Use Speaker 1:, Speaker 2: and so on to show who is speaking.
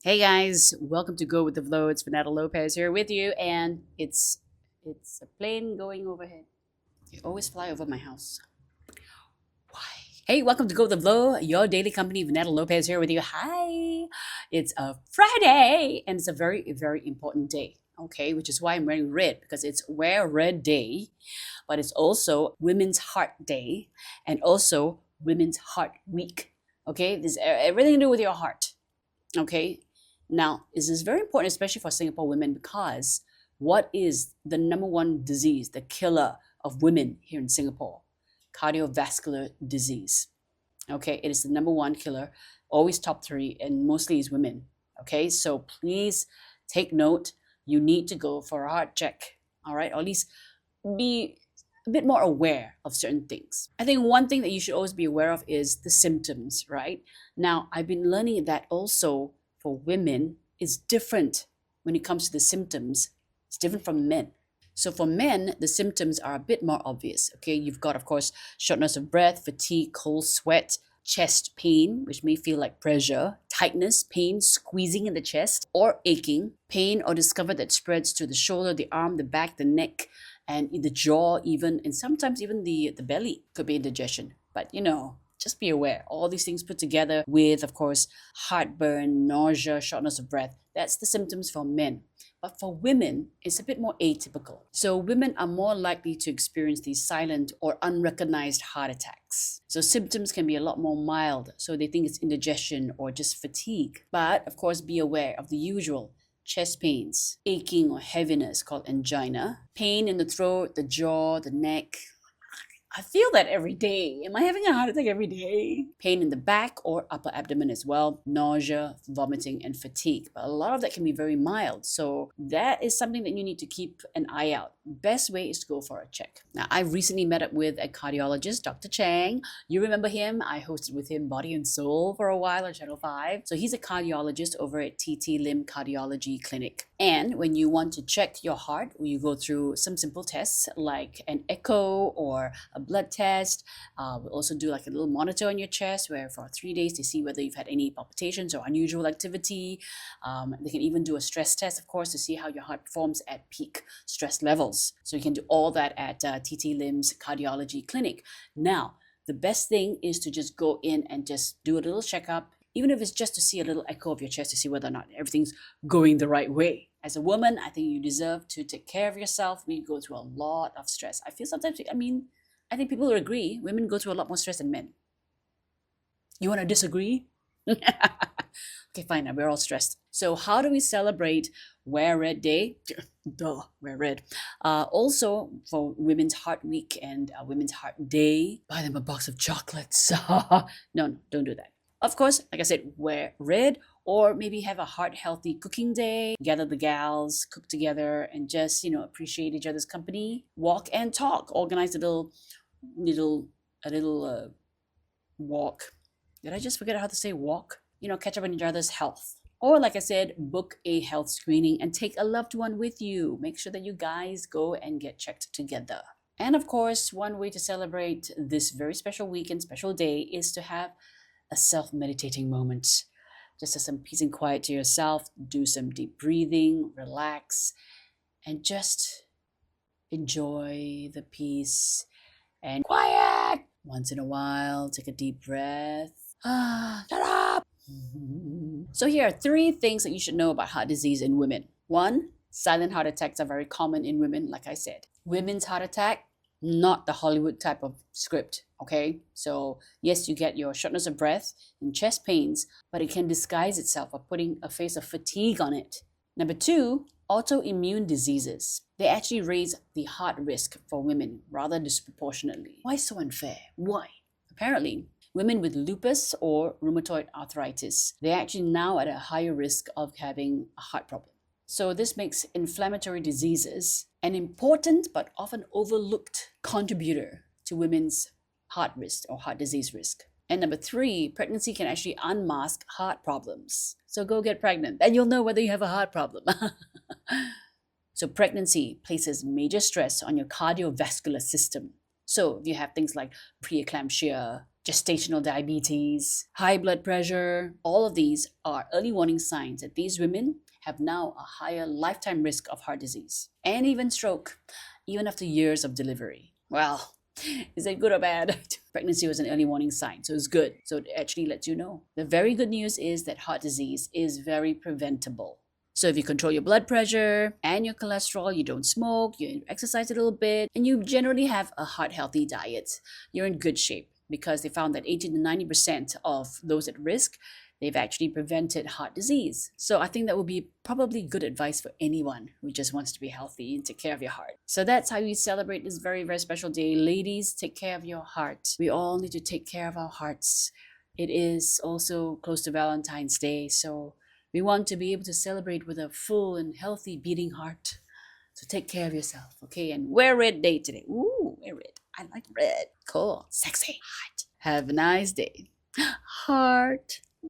Speaker 1: Hey guys, welcome to Go with the Flow. It's Vanessa Lopez here with you, and it's a plane going overhead. They always fly over my house. Why? Hey, welcome to Go with the Flow, your daily company. Vanessa Lopez here with you. Hi, it's a Friday, and it's a very important day. Okay, which is why I'm wearing red because it's Wear Red Day, but it's also Women's Heart Day, and also Women's Heart Week. Okay, this everything to do with your heart. Okay. Now, this is very important, especially for Singapore women, because what is the number one disease, the killer of women here in Singapore? Cardiovascular disease. Okay. It is the number one killer, always top three, and mostly is women. Okay. So please take note. You need to go for a heart check. All right. Or at least be a bit more aware of certain things. I think one thing that you should always be aware of is the symptoms, right? Now, I've been learning that also for women is different when it comes to the symptoms. It's different from men. So for men, the symptoms are a bit more obvious. Okay, you've got, of course, shortness of breath, fatigue, cold sweat, chest pain, which may feel like pressure, tightness, pain, squeezing in the chest, or aching, pain or discomfort that spreads to the shoulder, the arm, the back, the neck, and in the jaw, even, and sometimes even the belly could be indigestion. But just be aware. All these things put together with, of course, heartburn, nausea, shortness of breath. That's the symptoms for men. But for women, it's a bit more atypical. So women are more likely to experience these silent or unrecognized heart attacks. So symptoms can be a lot more mild. So they think it's indigestion or just fatigue. But of course, be aware of the usual chest pains, aching or heaviness called angina, pain in the throat, the jaw, the neck. I feel that every day. Am I having a heart attack every day? Pain in the back or upper abdomen as well, nausea, vomiting, and fatigue. But a lot of that can be very mild. So that is something that you need to keep an eye out. Best way is to go for a check. Now, I recently met up with a cardiologist, Dr. Chang. You remember him? I hosted with him Body and Soul for a while on Channel 5. So he's a cardiologist over at TT Lim Cardiology Clinic. And when you want to check your heart, you go through some simple tests like an echo or a blood test. We'll also do like a little monitor on your chest where for 3 days they see whether you've had any palpitations or unusual activity. They can even do a stress test, of course, to see how your heart performs at peak stress levels. So you can do all that at TT Lim's Cardiology Clinic. Now, the best thing is to just go in and just do a little checkup, even if it's just to see a little echo of your chest to see whether or not everything's going the right way. As a woman, I think you deserve to take care of yourself. We go through a lot of stress. I feel sometimes, I think people will agree, women go through a lot more stress than men. You want to disagree? Okay, fine, we're all stressed. So how do we celebrate Wear Red Day? Duh, wear red. Also, for Women's Heart Week and Women's Heart Day, buy them a box of chocolates. No, don't do that. Of course, like I said, wear red, or maybe have a heart healthy cooking day. Gather the gals, cook together, and just appreciate each other's company. Walk and talk. Organize a little walk. Did I just forget how to say walk? Catch up on each other's health. Or, like I said, book a health screening and take a loved one with you. Make sure that you guys go and get checked together. And of course, one way to celebrate this very special week and special day is to have a self meditating moment. Just have some peace and quiet to yourself, do some deep breathing, relax, and just enjoy the peace and quiet. Once in a while, take a deep breath. Shut up! So here are 3 things that you should know about heart disease in women. 1, silent heart attacks are very common in women, like I said. Women's heart attack, not the Hollywood type of script, okay? So yes, you get your shortness of breath and chest pains, but it can disguise itself by putting a face of fatigue on it. Number 2, autoimmune diseases. They actually raise the heart risk for women rather disproportionately. Why so unfair? Why? Apparently, women with lupus or rheumatoid arthritis, they're actually now at a higher risk of having a heart problem. So this makes inflammatory diseases an important but often overlooked contributor to women's heart risk or heart disease risk. And number 3, pregnancy can actually unmask heart problems. So go get pregnant and you'll know whether you have a heart problem. So pregnancy places major stress on your cardiovascular system. So if you have things like preeclampsia, gestational diabetes, high blood pressure. All of these are early warning signs that these women have now a higher lifetime risk of heart disease and even stroke, even after years of delivery. Well, is it good or bad? Pregnancy was an early warning sign, so it's good. So it actually lets you know. The very good news is that heart disease is very preventable. So if you control your blood pressure and your cholesterol, you don't smoke, you exercise a little bit, and you generally have a heart healthy diet, you're in good shape, because they found that 80 to 90% of those at risk, they've actually prevented heart disease. So I think that would be probably good advice for anyone who just wants to be healthy and take care of your heart. So that's how we celebrate this very, very special day. Ladies, take care of your heart. We all need to take care of our hearts. It is also close to Valentine's Day, so we want to be able to celebrate with a full and healthy beating heart. So take care of yourself, okay? And wear red day today. Ooh, wear red. I like red. Cool. Sexy. Hot. Have a nice day. Heart.